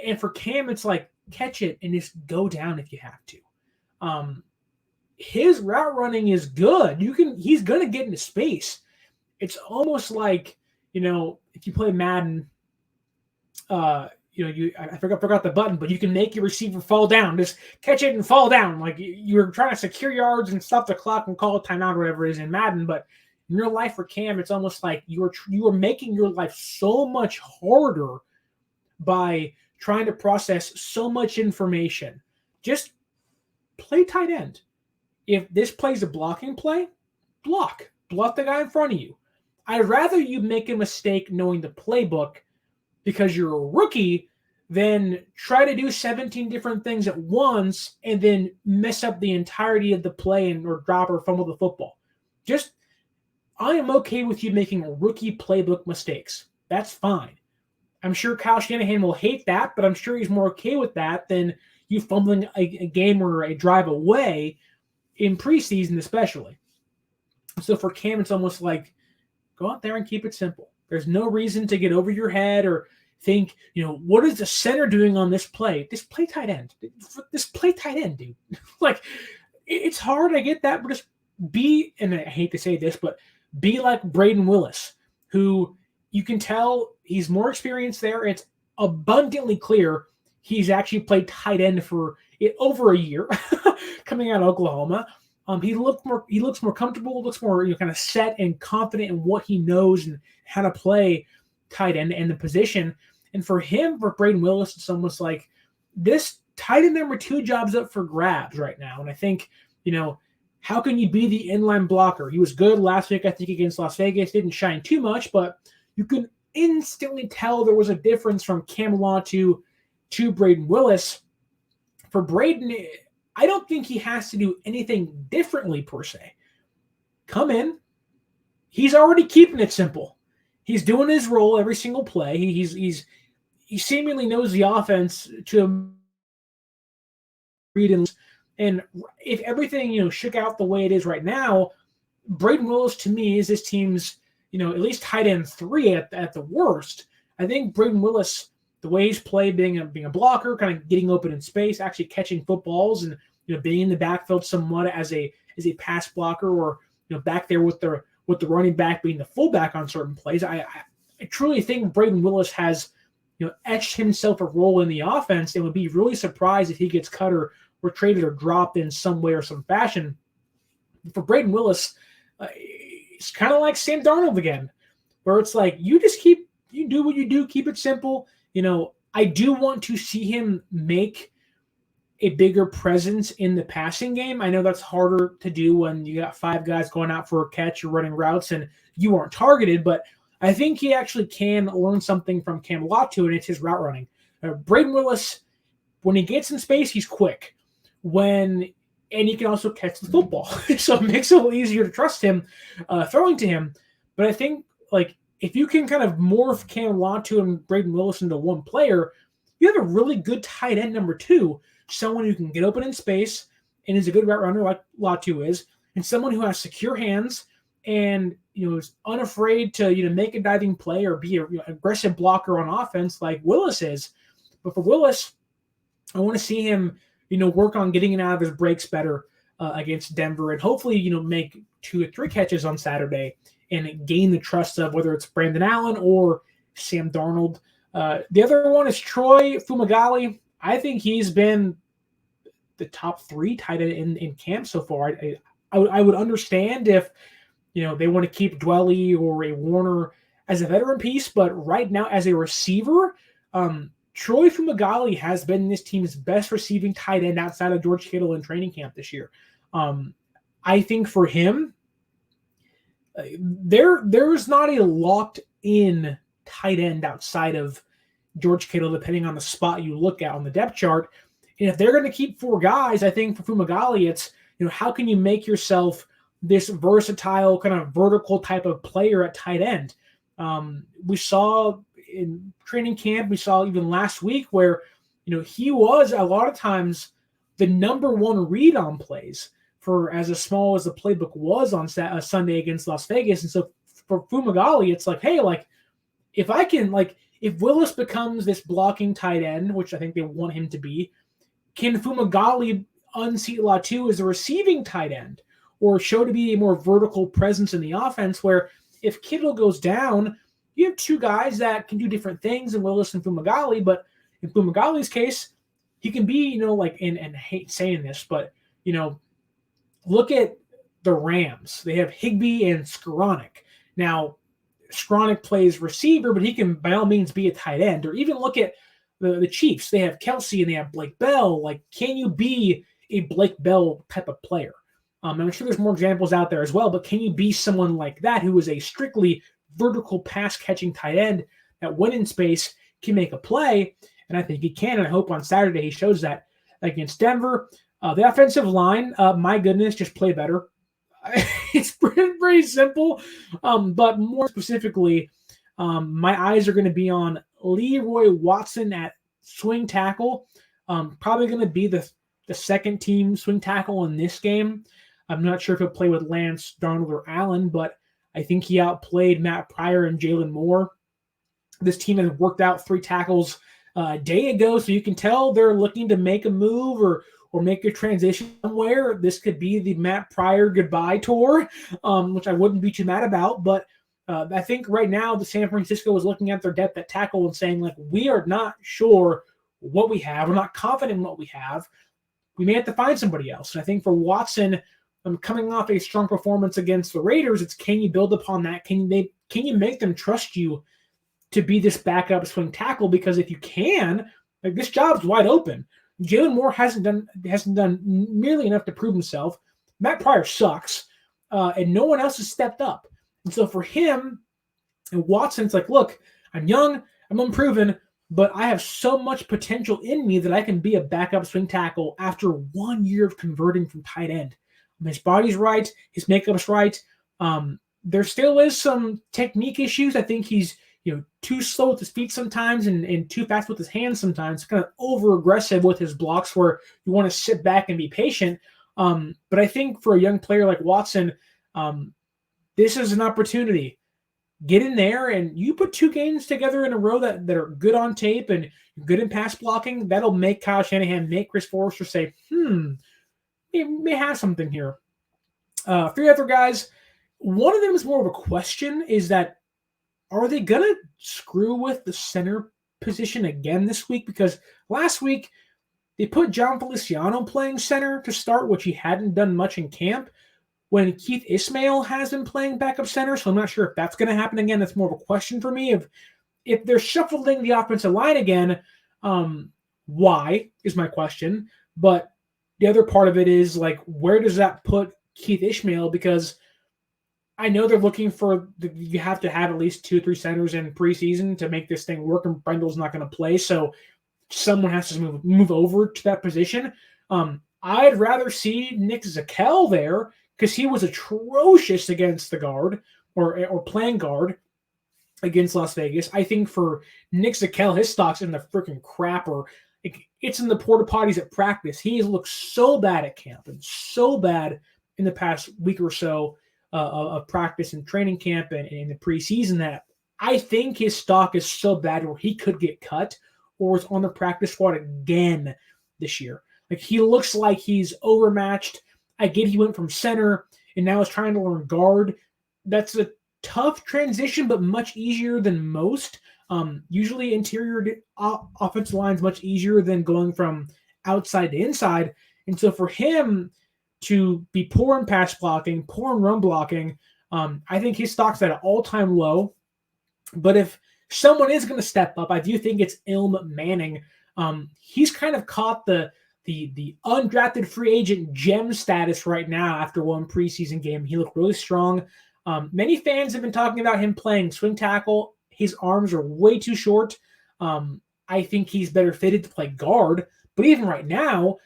And for Cam, it's like, catch it and just go down if you have to. His route running is good. He's going to get into space. It's almost like, if you play Madden, I forgot the button, but you can make your receiver fall down. Just catch it and fall down. Like you're trying to secure yards and stop the clock and call a timeout or whatever it is in Madden. But in real life for Cam, it's almost like you are making your life so much harder by trying to process so much information. Just play tight end. If this plays a blocking play, block the guy in front of you. I'd rather you make a mistake knowing the playbook because you're a rookie than try to do 17 different things at once and then mess up the entirety of the play or drop or fumble the football. I am okay with you making rookie playbook mistakes. That's fine. I'm sure Kyle Shanahan will hate that, but I'm sure he's more okay with that than you fumbling a game or a drive away in preseason especially. So for Cam, it's almost like, go out there and keep it simple. There's no reason to get over your head or think, what is the center doing on this play? Just play tight end. Just play tight end, dude. Like, it's hard, I get that, but just be, and I hate to say this, but be like Braden Willis, who you can tell he's more experienced there. It's abundantly clear he's actually played tight end for over a year coming out of Oklahoma. He looks more comfortable, looks more kind of set and confident in what he knows and how to play tight end and the position. And for Braden Willis, it's almost like this tight end number 2 job's up for grabs right now. And I think, how can you be the inline blocker? He was good last week, I think, against Las Vegas. Didn't shine too much, but you can instantly tell there was a difference from Cam Latu to Braden Willis. For Braden, I don't think he has to do anything differently per se. Come in. He's already keeping it simple. He's doing his role every single play. He seemingly knows the offense to read and if everything shook out the way it is right now, Braden Willis to me is this team's at least tight end 3 at the worst. I think Braden Willis, the way he's played, being a blocker, kind of getting open in space, actually catching footballs, and being in the backfield somewhat as a pass blocker, or back there with the running back being the fullback on certain plays. I truly think Braden Willis has etched himself a role in the offense, and would be really surprised if he gets cut or traded or dropped in some way or some fashion. For Braden Willis, it's kind of like Sam Darnold again, where it's like you do what you do, keep it simple. I do want to see him make a bigger presence in the passing game. I know that's harder to do when you got 5 guys going out for a catch or running routes and you aren't targeted, but I think he actually can learn something from Cam Latu, and it's his route running. Braden Willis, when he gets in space, he's quick. And he can also catch the football. So it makes it a little easier to trust him throwing to him. But I think, if you can kind of morph Cam Latu and Braden Willis into one player, you have a really good tight end number 2, someone who can get open in space and is a good route runner like Latu is, and someone who has secure hands and is unafraid to make a diving play or be an aggressive blocker on offense like Willis is. But for Willis, I want to see him work on getting it out of his breaks better against Denver, and hopefully make 2 or 3 catches on Saturday and gain the trust of whether it's Brandon Allen or Sam Darnold. The other one is Troy Fumagalli. I think he's been the top 3 tight end in camp so far. I would understand if they want to keep Dwelly or a Warner as a veteran piece, but right now as a receiver, Troy Fumagalli has been this team's best receiving tight end outside of George Kittle in training camp this year. I think for him, there's not a locked-in tight end outside of George Kittle, depending on the spot you look at on the depth chart. And if they're going to keep 4 guys, I think for Fumagalli, it's how can you make yourself this versatile kind of vertical type of player at tight end? We saw in training camp, we saw even last week where he was a lot of times the number 1 read on plays for as small as the playbook was on Sunday against Las Vegas. And so for Fumagalli, it's like, hey, if Willis becomes this blocking tight end, which I think they want him to be, can Fumagalli unseat Latu as a receiving tight end or show to be a more vertical presence in the offense where if Kittle goes down, you have 2 guys that can do different things in Willis and Fumagalli, but in Fumagalli's case, he can be, and I hate saying this, but, look at the Rams. They have Higbee and Skoranek. Now, Skoranek plays receiver, but he can by all means be a tight end. Or even look at the Chiefs. They have Kelsey and they have Blake Bell. Like, can you be a Blake Bell type of player? I'm sure there's more examples out there as well, but can you be someone like that who is a strictly vertical pass catching tight end that when in space can make a play? And I think he can, and I hope on Saturday he shows that against Denver. The offensive line, my goodness, just play better. It's pretty simple, but more specifically, my eyes are going to be on Leroy Watson at swing tackle. Probably going to be the second team swing tackle in this game. I'm not sure if he'll play with Lance, Darnold, or Allen, but I think he outplayed Matt Pryor and Jalen Moore. This team has worked out 3 tackles a day ago, so you can tell they're looking to make a move or make a transition somewhere. This could be the Matt Pryor goodbye tour, which I wouldn't be too mad about. But I think right now the San Francisco is looking at their depth at tackle and saying, like, we are not sure what we have. We're not confident in what we have. We may have to find somebody else. And I think for Watson, coming off a strong performance against the Raiders, it's can you build upon that? Can you make them trust you to be this backup swing tackle? Because if you can, like, this job's wide open. Jalen Moore hasn't done nearly enough to prove himself. Matt Pryor sucks, and no one else has stepped up. And so for him and Watson, it's like, look, I'm young, I'm unproven, but I have so much potential in me that I can be a backup swing tackle after 1 year of converting from tight end. His body's right, his makeup's right. There still is some technique issues. I think he's too slow with his feet sometimes and too fast with his hands sometimes, kind of over-aggressive with his blocks where you want to sit back and be patient. But I think for a young player like Watson, this is an opportunity. Get in there and you put 2 games together in a row that are good on tape and good in pass blocking. That'll make Kyle Shanahan, make Chris Forrester say, he may have something here. 3 other guys, one of them is more of a question, is that are they going to screw with the center position again this week? Because last week they put John Feliciano playing center to start, which he hadn't done much in camp, when Keith Ismail has been playing backup center. So I'm not sure if that's going to happen again. That's more of a question for me. If they're shuffling the offensive line again, why is my question. But the other part of it is, like, where does that put Keith Ismail? Because I know they're looking for you have to have at least 2 or 3 centers in preseason to make this thing work, and Brendel's not going to play, so someone has to move over to that position. I'd rather see Nick Zakelj there because he was atrocious against the guard or playing guard against Las Vegas. I think for Nick Zakelj, his stock's in the freaking crapper. It's in the porta potties at practice. He has looked so bad at camp and so bad in the past week or so of practice and training camp and in the preseason that I think his stock is so bad where he could get cut or is on the practice squad again this year. Like, he looks like he's overmatched. I get he went from center and now is trying to learn guard. That's a tough transition, but much easier than most. Usually interior offensive line is much easier than going from outside to inside. And so for him to be poor in pass blocking, poor in run blocking, I think his stock's at an all-time low. But if someone is going to step up, I do think it's Ilm Manning. He's kind of caught the undrafted free agent gem status right now after one preseason game. He looked really strong. Many fans have been talking about him playing swing tackle. His arms are way too short. I think he's better fitted to play guard. But even right now,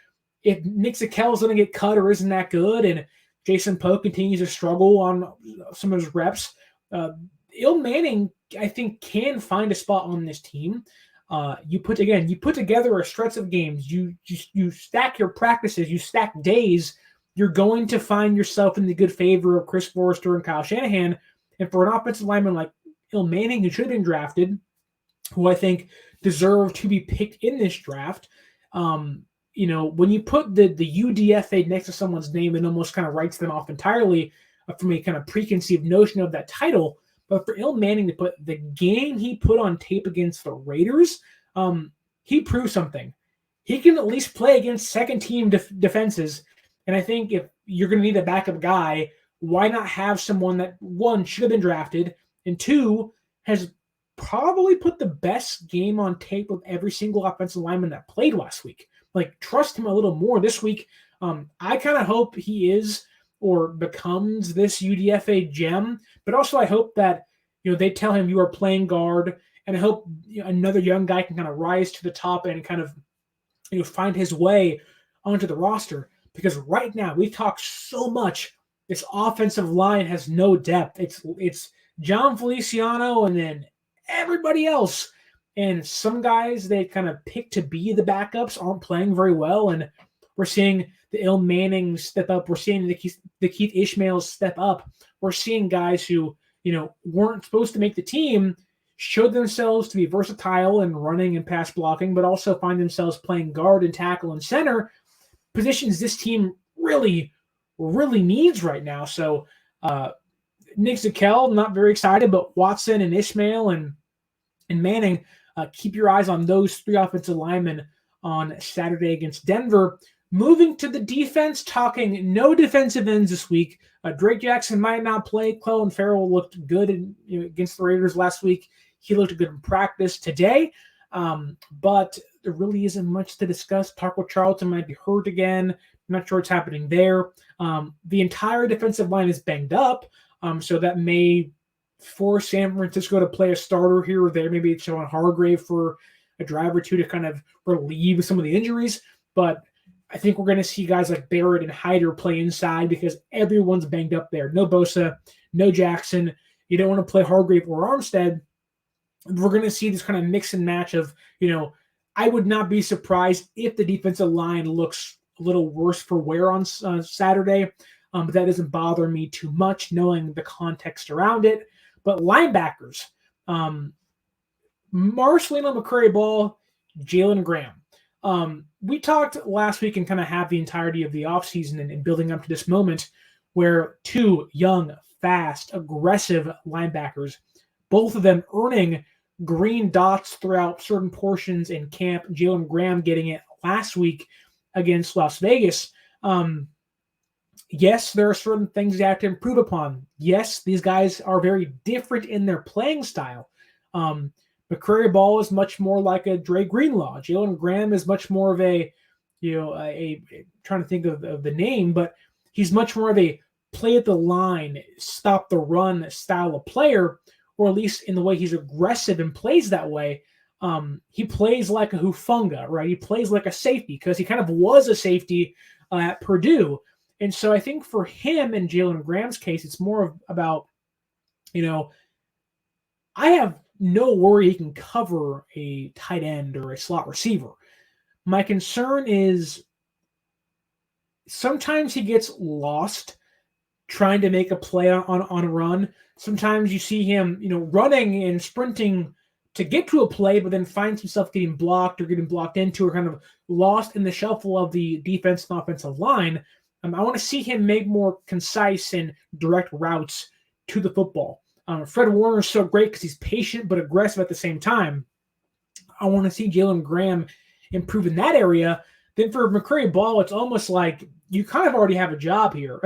if Nick Zakelj is going to get cut or isn't that good, and Jason Poe continues to struggle on some of his reps, Ilm Manning, I think, can find a spot on this team. You put together a stretch of games. You stack your practices. You stack days. You're going to find yourself in the good favor of Chris Forrester and Kyle Shanahan. And for an offensive lineman like Ilm Manning, who should have been drafted, who I think deserved to be picked in this draft, when you put the UDFA next to someone's name, it almost kind of writes them off entirely from a kind of preconceived notion of that title. But for Ilm Manning to put the game he put on tape against the Raiders, he proved something. He can at least play against second-team defenses. And I think if you're going to need a backup guy, why not have someone that, one, should have been drafted, and two, has probably put the best game on tape of every single offensive lineman that played last week. Like, trust him a little more this week. I kind of hope he is or becomes this UDFA gem, but also I hope that, they tell him you are playing guard, and I hope another young guy can kind of rise to the top and kind of, find his way onto the roster. Because right now we talk so much, this offensive line has no depth. It's John Feliciano and then everybody else. And some guys they kind of pick to be the backups aren't playing very well. And we're seeing the Il Manning step up. We're seeing the Keith Ishmaels step up. We're seeing guys who, weren't supposed to make the team showed themselves to be versatile in running and pass blocking, but also find themselves playing guard and tackle and center, positions this team really, really needs right now. So Nick Zakelj, not very excited, but Watson and Ishmael and Manning, keep your eyes on those three offensive linemen on Saturday against Denver. Moving to the defense, talking no defensive ends this week. Drake Jackson might not play. Clelin Ferrell looked good against the Raiders last week. He looked good in practice today, but there really isn't much to discuss. Taco Charlton might be hurt again. I'm not sure what's happening there. The entire defensive line is banged up, so that may force San Francisco to play a starter here or there. Maybe it's Sean Hargrave for a drive or two to kind of relieve some of the injuries, but I think we're going to see guys like Barrett and Hyder play inside because everyone's banged up there. No Bosa, no Jackson. You don't want to play Hargrave or Armstead. We're going to see this kind of mix and match of, I would not be surprised if the defensive line looks a little worse for wear on Saturday, but that doesn't bother me too much knowing the context around it. But linebackers, Marcelino McCrary-Ball, Jalen Graham. We talked last week and kind of have the entirety of the offseason and building up to this moment where two young, fast, aggressive linebackers, both of them earning green dots throughout certain portions in camp. Jalen Graham getting it last week against Las Vegas. Yes, there are certain things you have to improve upon. Yes, these guys are very different in their playing style. McCrary-Ball is much more like a Dre Greenlaw. Jalen Graham is much more of a trying to think of the name, but he's much more of a play at the line, stop the run style of player, or at least in the way he's aggressive and plays that way. He plays like a Hufanga, right? He plays like a safety because he kind of was a safety at Purdue. And so I think for him in Jalen Graham's case, it's more about, I have no worry he can cover a tight end or a slot receiver. My concern is sometimes he gets lost trying to make a play on a run. Sometimes you see him, running and sprinting to get to a play, but then finds himself getting blocked or getting blocked into or kind of lost in the shuffle of the defense and offensive line. I want to see him make more concise and direct routes to the football. Fred Warner is so great because he's patient but aggressive at the same time. I want to see Jalen Graham improve in that area. Then for McCrary-Ball, it's almost like you kind of already have a job here.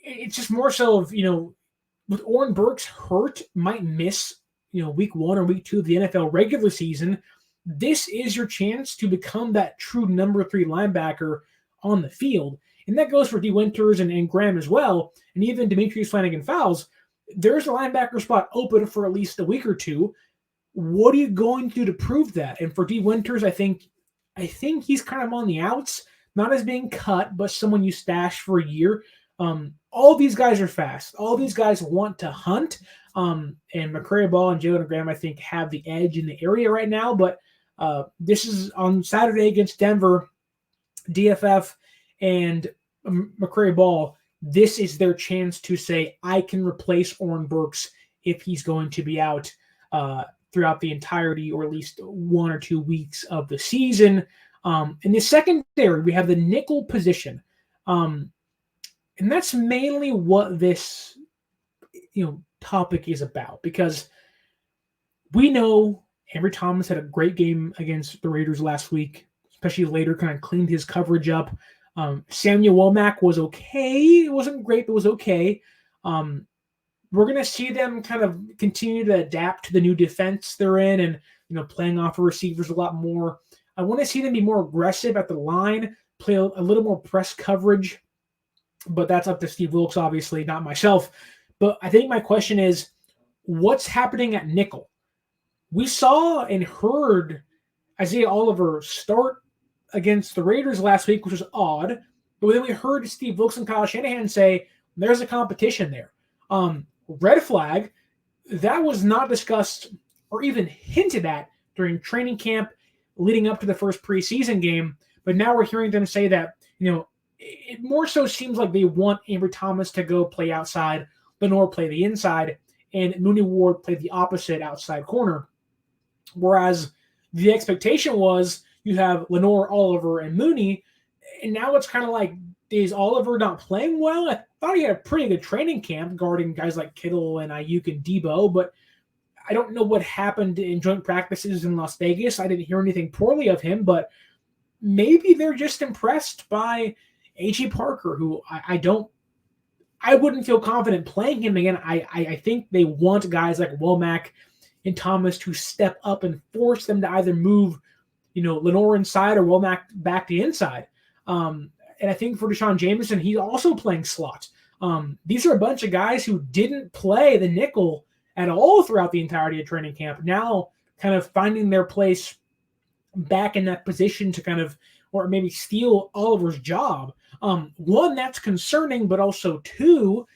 It's just more so of, with Oren Burks hurt, might miss, week 1 or week 2 of the NFL regular season. This is your chance to become that true number 3 linebacker on the field. And that goes for D. Winters and Graham as well. And even Demetrius Flanagan-Fowles. There's a linebacker spot open for at least a week or two. What are you going to do to prove that? And for D. Winters, I think he's kind of on the outs, not as being cut, but someone you stash for a year. All these guys are fast. All these guys want to hunt. And McCrary-Ball and Jalen Graham, I think, have the edge in the area right now. But this is on Saturday against Denver, DFF and McCrary-Ball. This is their chance to say, I can replace Oren Burks if he's going to be out throughout the entirety or at least 1 or 2 weeks of the season. In the secondary, we have the nickel position. And that's mainly what this topic is about, because we know Henry Thomas had a great game against the Raiders last week, especially later, kind of cleaned his coverage up. Samuel Womack was okay. It wasn't great, but it was okay. we're going to see them kind of continue to adapt to the new defense they're in and, playing off of receivers a lot more. I want to see them be more aggressive at the line, play a little more press coverage, but that's up to Steve Wilks, obviously, not myself. But I think my question is, what's happening at nickel? We saw and heard Isaiah Oliver start against the Raiders last week, which was odd. But then we heard Steve Wilks and Kyle Shanahan say, there's a competition there. Red flag, that was not discussed or even hinted at during training camp leading up to the first preseason game. But now we're hearing them say that, it more so seems like they want Ambry Thomas to go play outside, Lenoir play the inside, and Mooney Ward play the opposite outside corner. Whereas the expectation was you have Lenoir, Oliver, and Mooney, and now it's kind of like, is Oliver not playing well? I thought he had a pretty good training camp guarding guys like Kittle and Ayuk and Debo, but I don't know what happened in joint practices in Las Vegas. I didn't hear anything poorly of him, but maybe they're just impressed by A.J. Parker, who I wouldn't feel confident playing him again. I think they want guys like Womack and Thomas to step up and force them to either move, Lenoir inside or Womack back to inside. And I think for Deshaun Jameson, he's also playing slot. These are a bunch of guys who didn't play the nickel at all throughout the entirety of training camp. Now kind of finding their place back in that position to kind of, or maybe steal Oliver's job. One, that's concerning, but also two,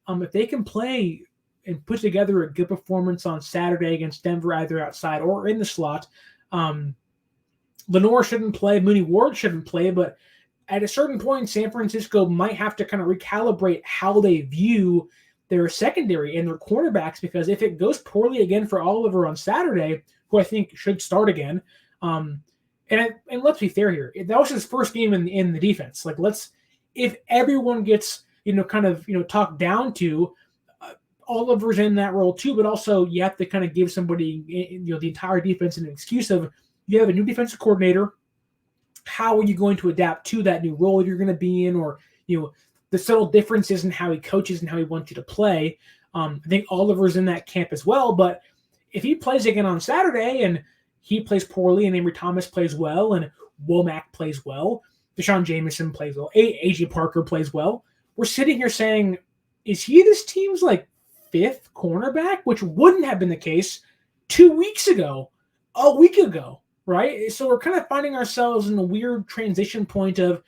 if they can play and put together a good performance on Saturday against Denver, either outside or in the slot, Lenoir shouldn't play, Mooney Ward shouldn't play, but at a certain point, San Francisco might have to kind of recalibrate how they view their secondary and their cornerbacks, because if it goes poorly again for Oliver on Saturday, who I think should start again, and let's be fair here, that was his first game in the defense. Like, if everyone gets talked down to, Oliver's in that role too, but also you have to kind of give somebody the entire defense an excuse of, you have a new defensive coordinator. How are you going to adapt to that new role you're going to be in, or the subtle differences in how he coaches and how he wants you to play? I think Oliver's in that camp as well, but if he plays again on Saturday and he plays poorly and Ambry Thomas plays well and Womack plays well, Deshaun Jameson plays well, A.J. Parker plays well, we're sitting here saying, is he this team's fifth cornerback? Which wouldn't have been the case 2 weeks ago, a week ago, right? So we're kind of finding ourselves in a weird transition point of,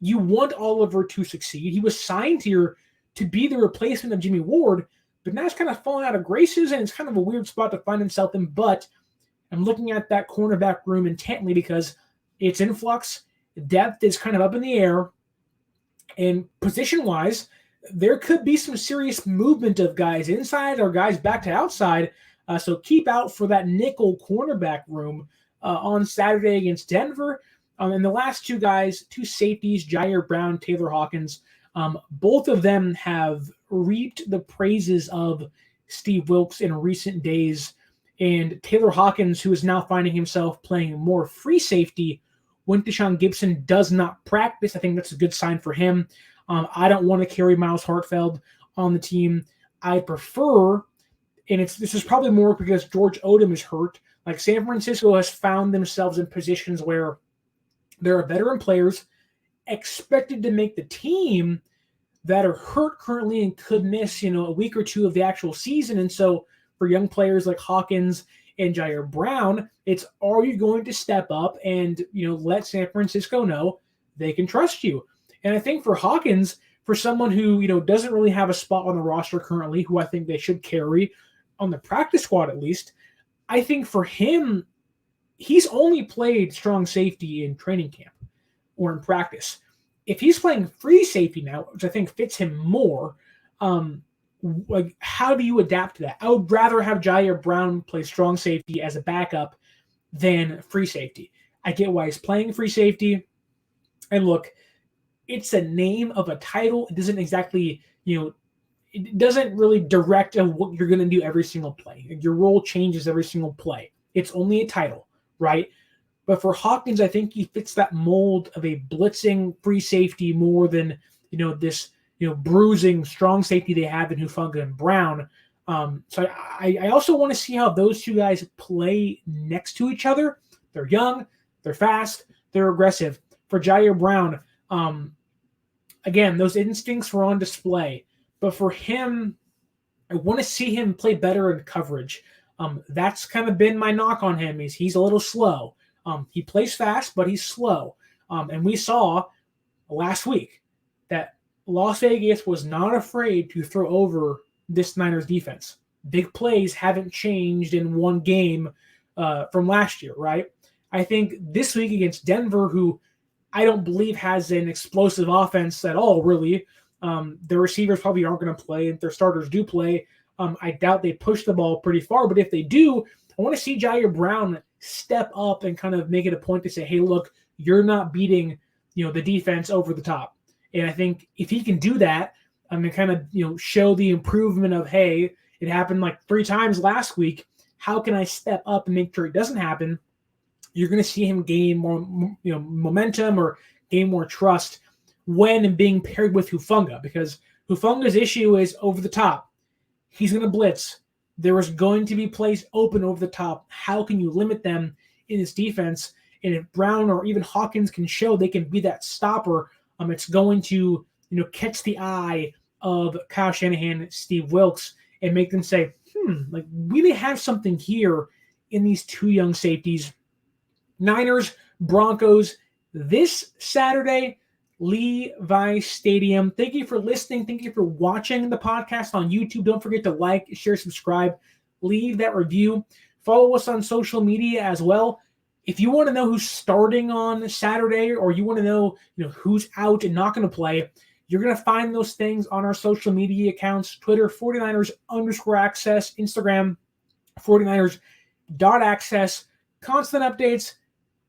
you want Oliver to succeed. He was signed here to be the replacement of Jimmy Ward, but now he's kind of fallen out of graces, and it's kind of a weird spot to find himself in. But I'm looking at that cornerback room intently because it's in flux. Depth is kind of up in the air. And position-wise, there could be some serious movement of guys inside or guys back to outside. So keep out for that nickel cornerback room on Saturday against Denver. And the last two guys, two safeties, Ji'Ayir Brown, Taylor Hawkins, both of them have reaped the praises of Steve Wilks in recent days. And Taylor Hawkins, who is now finding himself playing more free safety when Deshaun Gibson does not practice. I think that's a good sign for him. I don't want to carry Miles Hartfeld on the team. I prefer, and this is probably more because George Odom is hurt. Like, San Francisco has found themselves in positions where there are veteran players expected to make the team that are hurt currently and could miss, a week or two of the actual season. And so for young players like Hawkins and Ji'Ayir Brown, it's, are you going to step up and, let San Francisco know they can trust you? And I think for Hawkins, for someone who, doesn't really have a spot on the roster currently, who I think they should carry on the practice squad at least, I think for him, he's only played strong safety in training camp or in practice. If he's playing free safety now, which I think fits him more, how do you adapt to that? I would rather have Ji'Ayir Brown play strong safety as a backup than free safety. I get why he's playing free safety. And look, it's a name of a title. It doesn't exactly, it doesn't really direct what you're going to do every single play. Your role changes every single play. It's only a title, right? But for Hawkins, I think he fits that mold of a blitzing free safety more than, this bruising strong safety they have in Hufanga and Brown. So I also want to see how those two guys play next to each other. They're young, they're fast, they're aggressive. For Ji'Ayir Brown, again, those instincts were on display. But for him, I want to see him play better in coverage. That's kind of been my knock on him. He's a little slow. He plays fast, but he's slow. And we saw last week that Las Vegas was not afraid to throw over this Niners defense. Big plays haven't changed in one game from last year, right? I think this week against Denver, who I don't believe has an explosive offense at all, really. Their receivers probably aren't going to play. If their starters do play, I doubt they push the ball pretty far. But if they do, I want to see Ji'Ayir Brown step up and kind of make it a point to say, hey, look, you're not beating the defense over the top. And I think if he can do that, and kind of show the improvement of, hey, it happened like 3 times last week. How can I step up and make sure it doesn't happen? You're going to see him gain more momentum or gain more trust when and being paired with Hufanga, because Hufanga's issue is over the top. He's going to blitz. There is going to be plays open over the top. How can you limit them in his defense? And if Brown or even Hawkins can show they can be that stopper, it's going to catch the eye of Kyle Shanahan, Steve Wilks, and make them say, like we may have something here in these 2 young safeties. Niners, Broncos, this Saturday, Levi Stadium. Thank you for listening. Thank you for watching the podcast on YouTube. Don't forget to like, share, subscribe, leave that review. Follow us on social media as well. If you want to know who's starting on Saturday, or you want to know, who's out and not going to play, you're going to find those things on our social media accounts: Twitter, 49ers_access, Instagram, 49ers.access. Constant updates,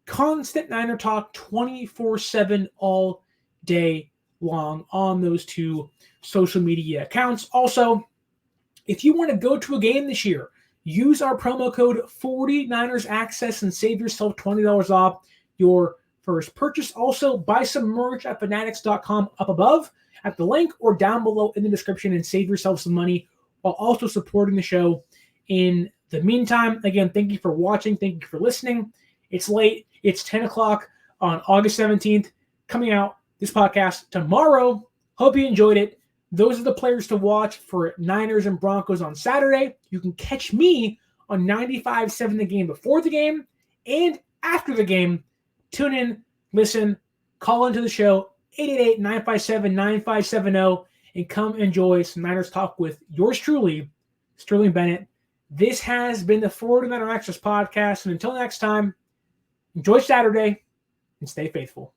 constant Niner talk 24/7 all day long on those 2 social media accounts. Also, if you want to go to a game this year, use our promo code 49ersaccess and save yourself $20 off your first purchase. Also, buy some merch at fanatics.com up above at the link or down below in the description and save yourself some money while also supporting the show. In the meantime, again, thank you for watching. Thank you for listening. It's late. It's 10 o'clock on August 17th. Coming out this podcast tomorrow. Hope you enjoyed it. Those are the players to watch for Niners and Broncos on Saturday. You can catch me on 95.7 The Game before the game and after the game. Tune in, listen, call into the show, 888-957-9570, and come enjoy some Niners talk with yours truly, Sterling Bennett. This has been the 49er Access Podcast, and until next time, enjoy Saturday and stay faithful.